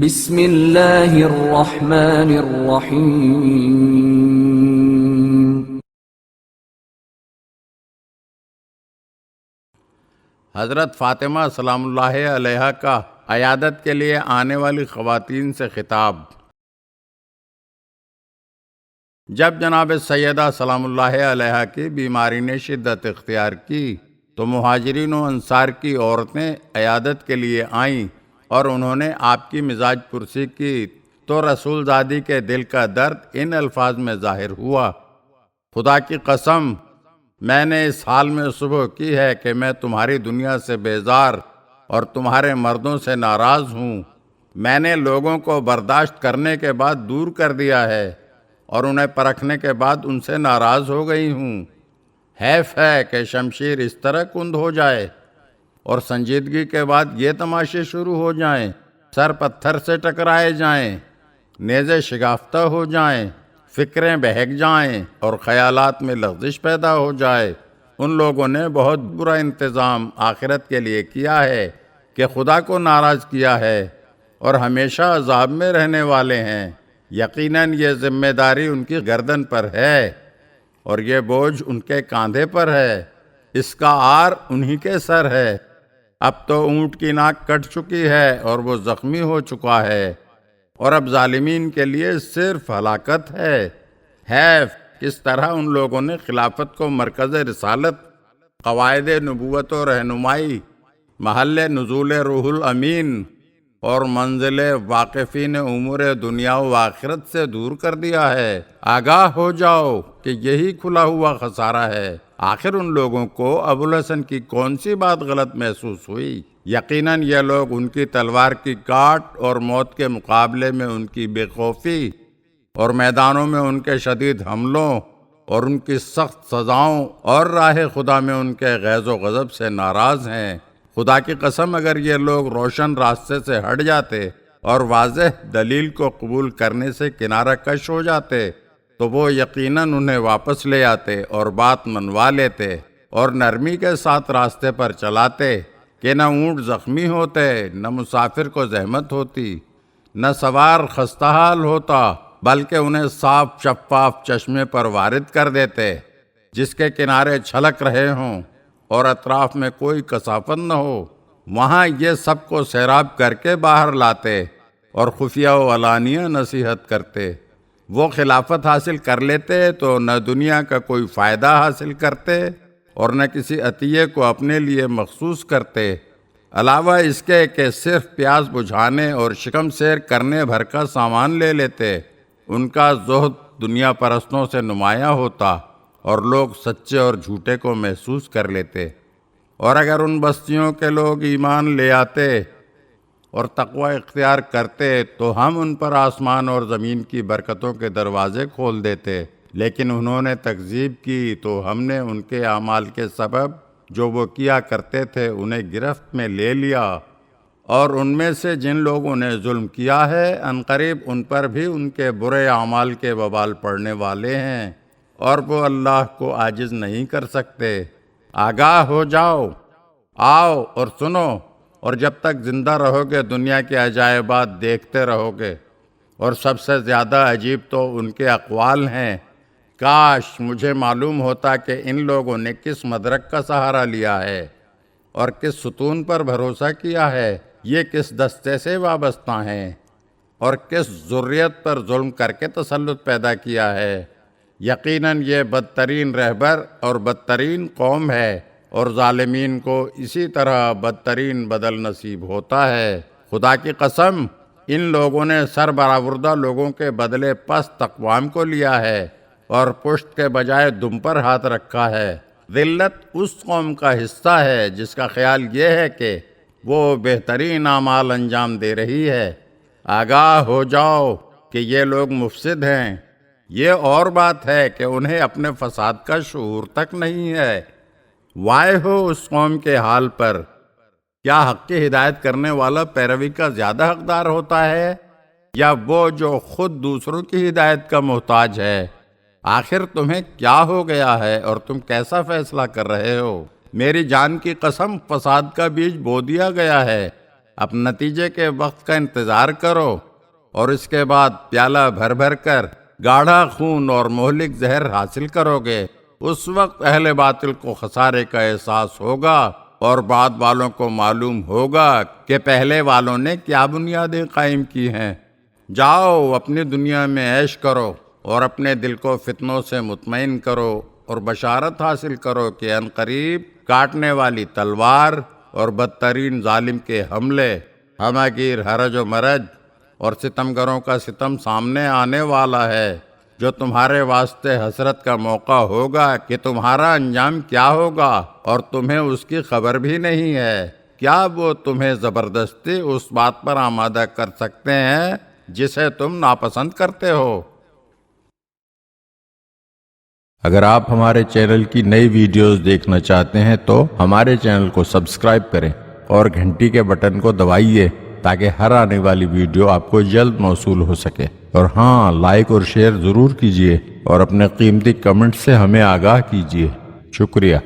بسم اللہ الرحمن الرحیم۔ حضرت فاطمہ سلام اللہ علیہا کا عیادت کے لیے آنے والی خواتین سے خطاب۔ جب جناب سیدہ سلام اللہ علیہا کی بیماری نے شدت اختیار کی تو مہاجرین و انصار کی عورتیں عیادت کے لیے آئیں اور انہوں نے آپ کی مزاج پرسی کی تو رسول زادی کے دل کا درد ان الفاظ میں ظاہر ہوا: خدا کی قسم، میں نے اس حال میں صبح کی ہے کہ میں تمہاری دنیا سے بیزار اور تمہارے مردوں سے ناراض ہوں۔ میں نے لوگوں کو برداشت کرنے کے بعد دور کر دیا ہے اور انہیں پرکھنے کے بعد ان سے ناراض ہو گئی ہوں۔ حیف ہے کہ شمشیر اس طرح کند ہو جائے اور سنجیدگی کے بعد یہ تماشے شروع ہو جائیں، سر پتھر سے ٹکرائے جائیں، نیزے شگافتہ ہو جائیں، فکریں بہک جائیں اور خیالات میں لغزش پیدا ہو جائے۔ ان لوگوں نے بہت برا انتظام آخرت کے لیے کیا ہے کہ خدا کو ناراض کیا ہے اور ہمیشہ عذاب میں رہنے والے ہیں۔ یقیناً یہ ذمہ داری ان کی گردن پر ہے اور یہ بوجھ ان کے کاندھے پر ہے، اس کا عار انہی کے سر ہے۔ اب تو اونٹ کی ناک کٹ چکی ہے اور وہ زخمی ہو چکا ہے اور اب ظالمین کے لیے صرف ہلاکت ہے۔ حیف کس طرح ان لوگوں نے خلافت کو مرکز رسالت، قواعد نبوت و رہنمائی، محل نزول روح الامین اور منزل واقفین امور دنیا و آخرت سے دور کر دیا ہے۔ آگاہ ہو جاؤ کہ یہی کھلا ہوا خسارہ ہے۔ آخر ان لوگوں کو ابوالحسن کی کون سی بات غلط محسوس ہوئی؟ یقیناً یہ لوگ ان کی تلوار کی کاٹ اور موت کے مقابلے میں ان کی بے خوفی اور میدانوں میں ان کے شدید حملوں اور ان کی سخت سزاؤں اور راہ خدا میں ان کے غیظ و غضب سے ناراض ہیں۔ خدا کی قسم، اگر یہ لوگ روشن راستے سے ہٹ جاتے اور واضح دلیل کو قبول کرنے سے کنارہ کش ہو جاتے تو وہ یقیناً انہیں واپس لے آتے اور بات منوا لیتے اور نرمی کے ساتھ راستے پر چلاتے کہ نہ اونٹ زخمی ہوتے، نہ مسافر کو زحمت ہوتی، نہ سوار خستہ حال ہوتا، بلکہ انہیں صاف شفاف چشمے پر وارد کر دیتے جس کے کنارے چھلک رہے ہوں اور اطراف میں کوئی کثافت نہ ہو۔ وہاں یہ سب کو سیراب کر کے باہر لاتے اور خفیہ و علانیہ نصیحت کرتے۔ وہ خلافت حاصل کر لیتے تو نہ دنیا کا کوئی فائدہ حاصل کرتے اور نہ کسی عطیے کو اپنے لیے مخصوص کرتے، علاوہ اس کے کہ صرف پیاس بجھانے اور شکم سیر کرنے بھر کا سامان لے لیتے۔ ان کا زہد دنیا پرستوں سے نمایاں ہوتا اور لوگ سچے اور جھوٹے کو محسوس کر لیتے۔ اور اگر ان بستیوں کے لوگ ایمان لے آتے اور تقوی اختیار کرتے تو ہم ان پر آسمان اور زمین کی برکتوں کے دروازے کھول دیتے، لیکن انہوں نے تکذیب کی تو ہم نے ان کے اعمال کے سبب جو وہ کیا کرتے تھے انہیں گرفت میں لے لیا۔ اور ان میں سے جن لوگوں نے ظلم کیا ہے عنقریب ان پر بھی ان کے برے اعمال کے وبال پڑنے والے ہیں اور وہ اللہ کو عاجز نہیں کر سکتے۔ آگاہ ہو جاؤ، آؤ اور سنو، اور جب تک زندہ رہو گے دنیا کے عجائبات دیکھتے رہو گے، اور سب سے زیادہ عجیب تو ان کے اقوال ہیں۔ کاش مجھے معلوم ہوتا کہ ان لوگوں نے کس مدرک کا سہارا لیا ہے اور کس ستون پر بھروسہ کیا ہے، یہ کس دستے سے وابستہ ہیں اور کس ذریت پر ظلم کر کے تسلط پیدا کیا ہے۔ یقیناً یہ بدترین رہبر اور بدترین قوم ہے اور ظالمین کو اسی طرح بدترین بدل نصیب ہوتا ہے۔ خدا کی قسم، ان لوگوں نے سر برآوردہ لوگوں کے بدلے پست اقوام کو لیا ہے اور پشت کے بجائے دم پر ہاتھ رکھا ہے۔ ذلت اس قوم کا حصہ ہے جس کا خیال یہ ہے کہ وہ بہترین اعمال انجام دے رہی ہے۔ آگاہ ہو جاؤ کہ یہ لوگ مفسد ہیں۔ یہ اور بات ہے کہ انہیں اپنے فساد کا شعور تک نہیں ہے۔ وائے ہو اس قوم کے حال پر! کیا حق کی ہدایت کرنے والا پیروی کا زیادہ حقدار ہوتا ہے یا وہ جو خود دوسروں کی ہدایت کا محتاج ہے؟ آخر تمہیں کیا ہو گیا ہے اور تم کیسا فیصلہ کر رہے ہو؟ میری جان کی قسم، فساد کا بیج بو دیا گیا ہے اب نتیجے کے وقت کا انتظار کرو اور اس کے بعد پیالہ بھر بھر کر گاڑھا خون اور مہلک زہر حاصل کرو گے۔ اس وقت اہل باطل کو خسارے کا احساس ہوگا اور بعد والوں کو معلوم ہوگا کہ پہلے والوں نے کیا بنیادیں قائم کی ہیں۔ جاؤ اپنی دنیا میں عیش کرو اور اپنے دل کو فتنوں سے مطمئن کرو اور بشارت حاصل کرو کہ عنقریب کاٹنے والی تلوار اور بدترین ظالم کے حملے، ہماگیر حرج و مرج اور ستمگروں کا ستم سامنے آنے والا ہے، جو تمہارے واسطے حسرت کا موقع ہوگا کہ تمہارا انجام کیا ہوگا اور تمہیں اس کی خبر بھی نہیں ہے۔ کیا وہ تمہیں زبردستی اس بات پر آمادہ کر سکتے ہیں جسے تم ناپسند کرتے ہو؟ اگر آپ ہمارے چینل کی نئی ویڈیوز دیکھنا چاہتے ہیں تو ہمارے چینل کو سبسکرائب کریں اور گھنٹی کے بٹن کو دبائیے تاکہ ہر آنے والی ویڈیو آپ کو جلد موصول ہو سکے۔ اور ہاں، لائک اور شیئر ضرور کیجیے اور اپنے قیمتی کمنٹ سے ہمیں آگاہ کیجیے۔ شکریہ۔